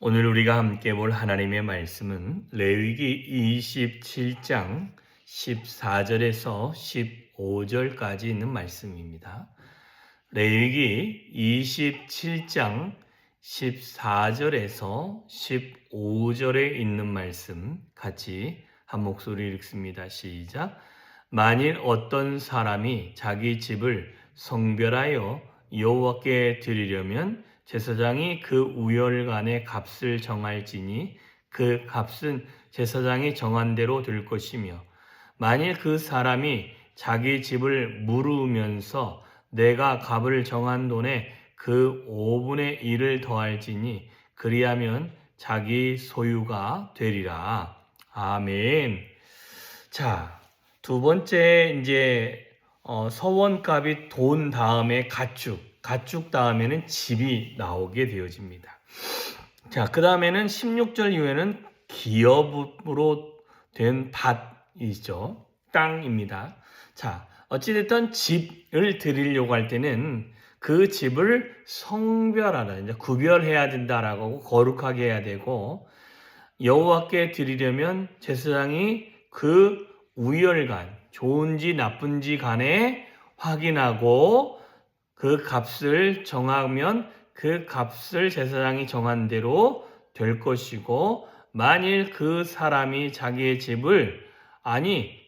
오늘 우리가 함께 볼 하나님의 말씀은 레위기 27장 14절에서 15절까지 있는 말씀입니다. 레위기 27장 14절에서 15절에 있는 말씀 같이 한 목소리 읽습니다. 시작. 만일 어떤 사람이 자기 집을 성별하여 여호와께 드리려면 제사장이 그 우열간의 값을 정할지니 그 값은 제사장이 정한 대로 될 것이며 만일 그 사람이 자기 집을 물으면서 내가 값을 정한 돈에 그 5분의 1을 더할지니 그리하면 자기 소유가 되리라. 아멘. 자, 두 번째 서원값이 돈 다음에 가축 다음에는 집이 나오게 되어집니다. 자, 그 다음에는 16절 이후에는 기업으로 된 밭이죠. 땅입니다. 자, 어찌됐든 집을 드리려고 할 때는 그 집을 성별하라, 이제 구별해야 된다라고 하고 거룩하게 해야 되고 여호와께 드리려면 제사장이 그 우열간, 좋은지 나쁜지 간에 확인하고 그 값을 정하면 그 값을 제사장이 정한 대로 될 것이고 만일 그 사람이 자기의 집을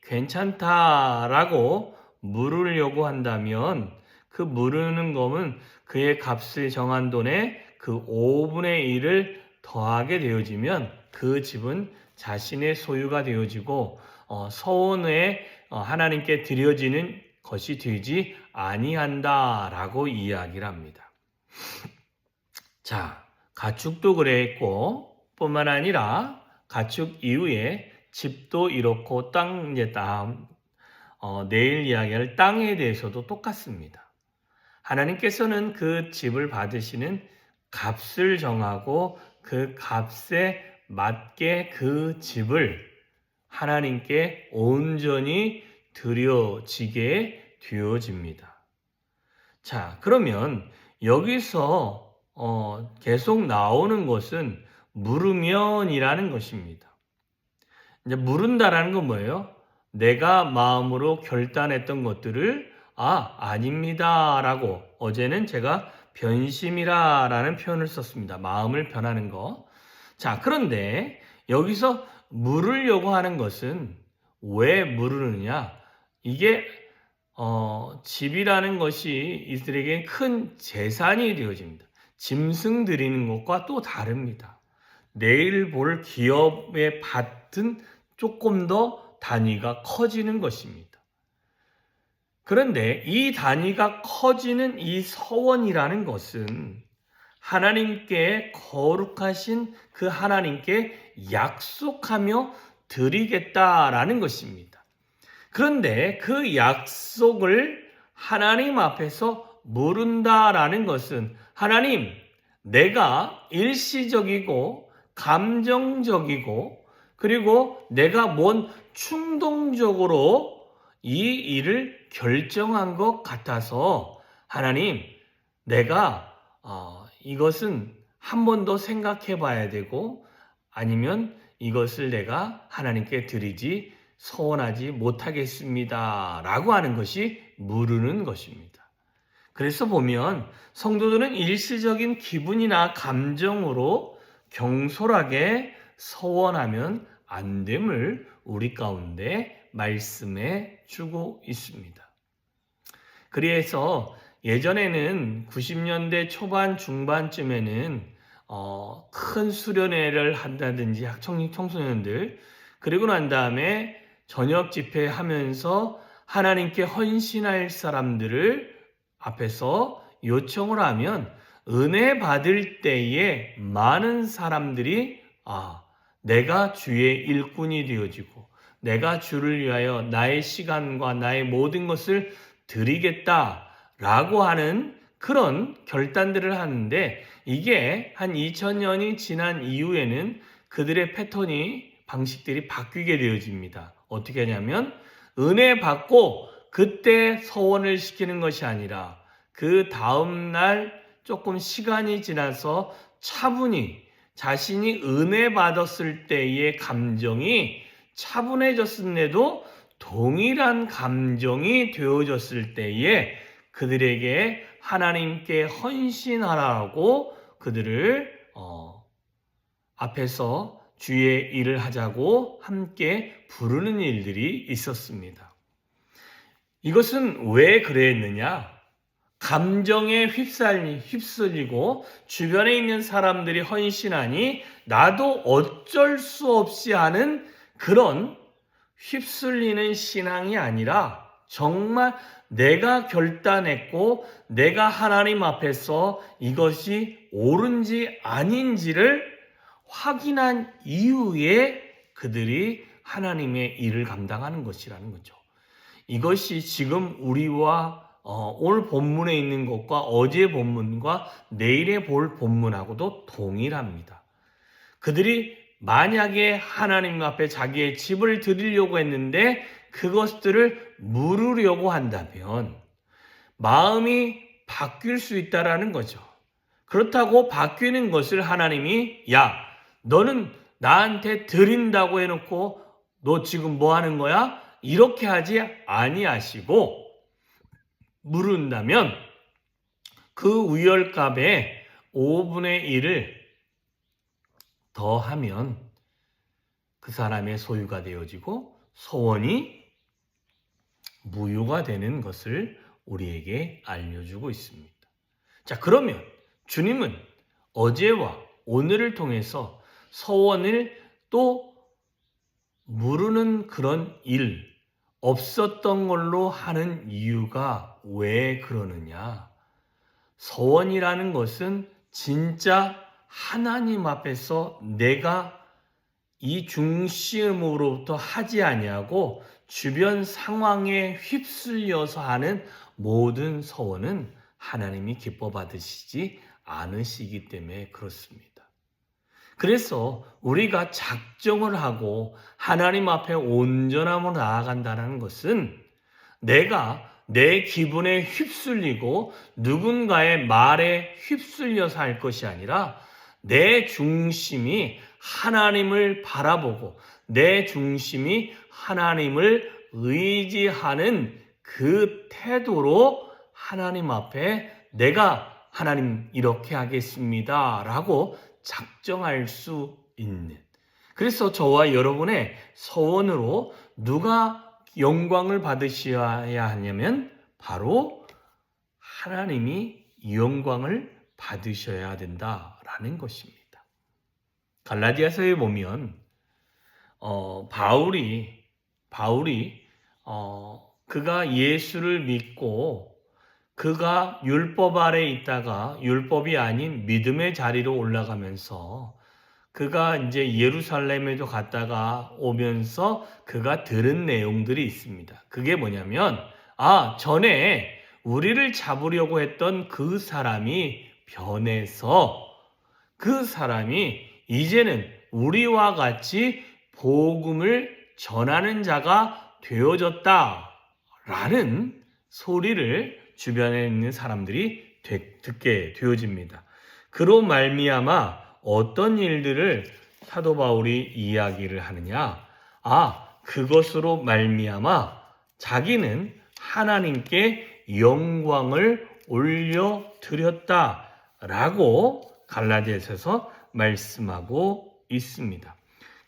괜찮다라고 물으려고 한다면 그 물으는 거는 그의 값을 정한 돈에 그 5분의 1을 더하게 되어지면 그 집은 자신의 소유가 되어지고 서원에 하나님께 드려지는 것이 되지 아니한다라고 이야기를 합니다. 자, 가축도 그랬고 뿐만 아니라 가축 이후에 집도 이렇고 내일 이야기할 땅에 대해서도 똑같습니다. 하나님께서는 그 집을 받으시는 값을 정하고 그 값에 맞게 그 집을 하나님께 온전히 드려지게 되어집니다. 자, 그러면 여기서 계속 나오는 것은 물으면이라는 것입니다. 이제 물은다라는 건 뭐예요? 내가 마음으로 결단했던 것들을 아닙니다 라고 어제는 제가 변심이라는 표현을 썼습니다. 마음을 변하는 거. 자, 그런데 여기서 물으려고 하는 것은 왜 물으느냐? 이게 집이라는 것이 이들에게 큰 재산이 되어집니다. 짐승 드리는 것과 또 다릅니다. 내일 볼 기업의 밭은 조금 더 단위가 커지는 것입니다. 그런데 이 단위가 커지는 이 서원이라는 것은 하나님께 거룩하신 그 하나님께 약속하며 드리겠다라는 것입니다. 그런데 그 약속을 하나님 앞에서 물은다라는 것은 하나님, 내가 일시적이고 감정적이고 그리고 내가 충동적으로 이 일을 결정한 것 같아서 하나님, 내가 이것은 한 번 더 생각해 봐야 되고 아니면 이것을 내가 하나님께 드리지 서원하지 못하겠습니다 라고 하는 것이 물으는 것입니다. 그래서 보면 성도들은 일시적인 기분이나 감정으로 경솔하게 서원하면 안 됨을 우리 가운데 말씀해 주고 있습니다. 그래서 예전에는 90년대 초반 중반쯤에는 큰 수련회를 한다든지 청소년들 그리고 난 다음에 저녁 집회하면서 하나님께 헌신할 사람들을 앞에서 요청을 하면 은혜 받을 때에 많은 사람들이 내가 주의 일꾼이 되어지고 내가 주를 위하여 나의 시간과 나의 모든 것을 드리겠다라고 하는 그런 결단들을 하는데 이게 한 2000년이 지난 이후에는 그들의 방식들이 바뀌게 되어집니다. 어떻게 하냐면 은혜 받고 그때 서원을 시키는 것이 아니라 그 다음 날 조금 시간이 지나서 차분히 자신이 은혜 받았을 때의 감정이 차분해졌음에도 동일한 감정이 되어졌을 때에 그들에게 하나님께 헌신하라고 그들을 앞에서 주의 일을 하자고 함께 부르는 일들이 있었습니다. 이것은 왜 그랬느냐? 감정에 휩쓸리고 주변에 있는 사람들이 헌신하니 나도 어쩔 수 없이 하는 그런 휩쓸리는 신앙이 아니라 정말 내가 결단했고 내가 하나님 앞에서 이것이 옳은지 아닌지를 확인한 이후에 그들이 하나님의 일을 감당하는 것이라는 거죠. 이것이 지금 우리와 오늘 본문에 있는 것과 어제의 본문과 내일의 볼 본문하고도 동일합니다. 그들이 만약에 하나님 앞에 자기의 집을 드리려고 했는데 그것들을 물으려고 한다면 마음이 바뀔 수 있다라는 거죠. 그렇다고 바뀌는 것을 하나님이 야, 너는 나한테 드린다고 해놓고 너 지금 뭐 하는 거야? 이렇게 하지 아니하시고 물은다면 그 우열값에 5분의 1을 더하면 그 사람의 소유가 되어지고 소원이 무효가 되는 것을 우리에게 알려주고 있습니다. 자, 그러면 주님은 어제와 오늘을 통해서 소원을 또 물으는 그런 일, 없었던 걸로 하는 이유가 왜 그러느냐? 소원이라는 것은 진짜 하나님 앞에서 내가 이 중심으로부터 하지 아니하고 주변 상황에 휩쓸려서 하는 모든 소원은 하나님이 기뻐 받으시지 않으시기 때문에 그렇습니다. 그래서 우리가 작정을 하고 하나님 앞에 온전함으로 나아간다는 것은 내가 내 기분에 휩쓸리고 누군가의 말에 휩쓸려서 할 것이 아니라 내 중심이 하나님을 바라보고 내 중심이 하나님을 의지하는 그 태도로 하나님 앞에 내가 하나님 이렇게 하겠습니다 라고 작정할 수 있는, 그래서 저와 여러분의 소원으로 누가 영광을 받으셔야 하냐면 바로 하나님이 영광을 받으셔야 된다라는 것입니다. 갈라디아서에 보면 바울이 그가 예수를 믿고 그가 율법 아래 있다가 율법이 아닌 믿음의 자리로 올라가면서 그가 이제 예루살렘에도 갔다가 오면서 그가 들은 내용들이 있습니다. 그게 뭐냐면 전에 우리를 잡으려고 했던 그 사람이 변해서 그 사람이 이제는 우리와 같이 복음을 전하는 자가 되어졌다라는 소리를 주변에 있는 사람들이 듣게 되어집니다. 그로 말미암아 어떤 일들을 사도 바울이 이야기를 하느냐? 그것으로 말미암아 자기는 하나님께 영광을 올려드렸다라고 갈라디아서에서 말씀하고 있습니다.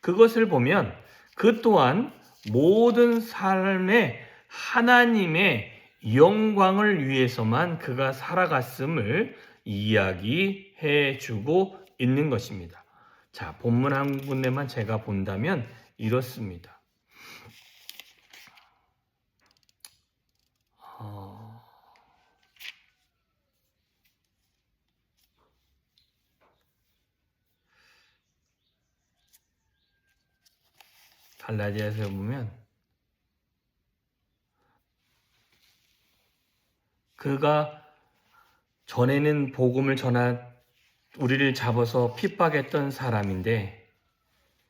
그것을 보면 그 또한 모든 삶에 하나님의 영광을 위해서만 그가 살아갔음을 이야기해 주고 있는 것입니다. 자, 본문 한 군데만 제가 본다면 이렇습니다. 갈라디아서에 보면 그가 전에는 복음을 우리를 잡아서 핍박했던 사람인데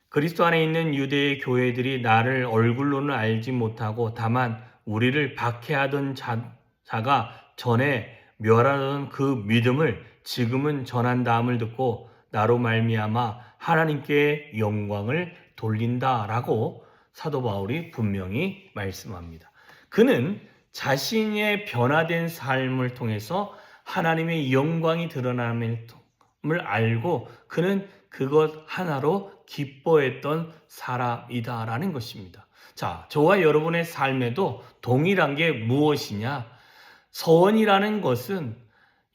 그리스도 안에 있는 유대의 교회들이 나를 얼굴로는 알지 못하고 다만 우리를 박해하던 자가 전에 멸하던 그 믿음을 지금은 전한다함을 듣고 나로 말미암아 하나님께 영광을 돌린다라고 사도 바울이 분명히 말씀합니다. 그는 자신의 변화된 삶을 통해서 하나님의 영광이 드러남을 알고 그는 그것 하나로 기뻐했던 사람이다라는 것입니다. 자, 저와 여러분의 삶에도 동일한 게 무엇이냐? 서원이라는 것은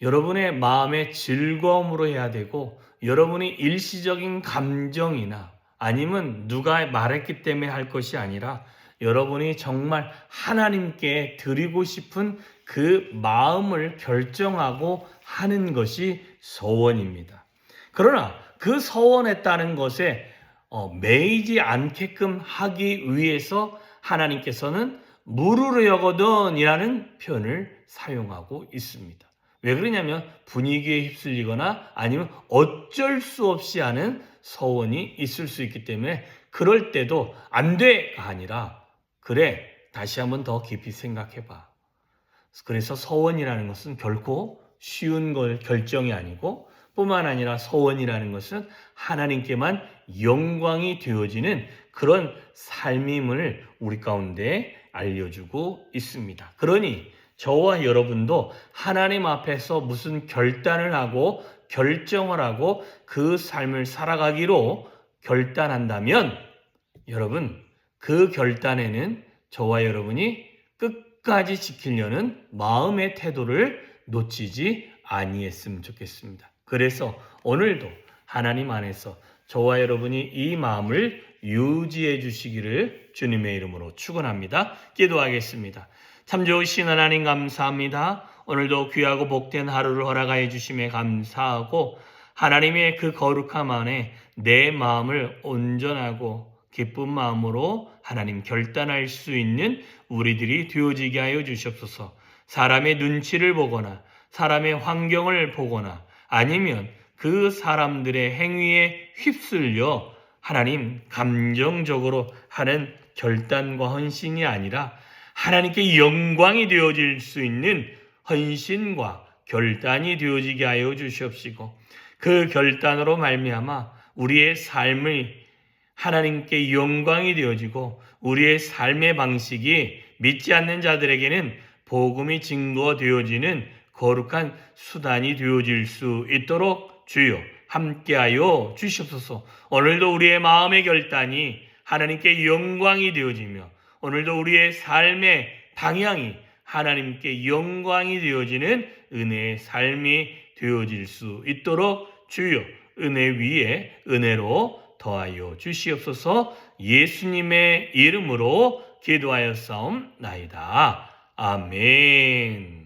여러분의 마음의 즐거움으로 해야 되고 여러분이 일시적인 감정이나 아니면 누가 말했기 때문에 할 것이 아니라 여러분이 정말 하나님께 드리고 싶은 그 마음을 결정하고 하는 것이 서원입니다. 그러나 그 서원했다는 것에 매이지 않게끔 하기 위해서 하나님께서는 무르르 여거든이라는 표현을 사용하고 있습니다. 왜 그러냐면 분위기에 휩쓸리거나 아니면 어쩔 수 없이 하는 서원이 있을 수 있기 때문에 그럴 때도 안 돼가 아니라 그래 다시 한번 더 깊이 생각해봐. 그래서 서원이라는 것은 결코 쉬운 결정이 아니고 뿐만 아니라 서원이라는 것은 하나님께만 영광이 되어지는 그런 삶임을 우리 가운데 알려주고 있습니다. 그러니 저와 여러분도 하나님 앞에서 무슨 결단을 하고 결정을 하고 그 삶을 살아가기로 결단한다면 여러분 그 결단에는 저와 여러분이 끝까지 지키려는 마음의 태도를 놓치지 아니했으면 좋겠습니다. 그래서 오늘도 하나님 안에서 저와 여러분이 이 마음을 유지해 주시기를 주님의 이름으로 축원합니다. 기도하겠습니다. 참 좋으신 하나님 감사합니다. 오늘도 귀하고 복된 하루를 허락하여 주심에 감사하고 하나님의 그 거룩함 안에 내 마음을 온전하고 기쁜 마음으로 하나님 결단할 수 있는 우리들이 되어지게 하여 주시옵소서. 사람의 눈치를 보거나 사람의 환경을 보거나 아니면 그 사람들의 행위에 휩쓸려 하나님 감정적으로 하는 결단과 헌신이 아니라 하나님께 영광이 되어질 수 있는 헌신과 결단이 되어지게 하여 주시옵시고 그 결단으로 말미암아 우리의 삶의 하나님께 영광이 되어지고 우리의 삶의 방식이 믿지 않는 자들에게는 복음이 증거되어지는 거룩한 수단이 되어질 수 있도록 주여 함께하여 주시옵소서. 오늘도 우리의 마음의 결단이 하나님께 영광이 되어지며 오늘도 우리의 삶의 방향이 하나님께 영광이 되어지는 은혜의 삶이 되어질 수 있도록 주여 은혜 위에 은혜로 더하여 주시옵소서. 예수님의 이름으로 기도하였사옵나이다. 아멘.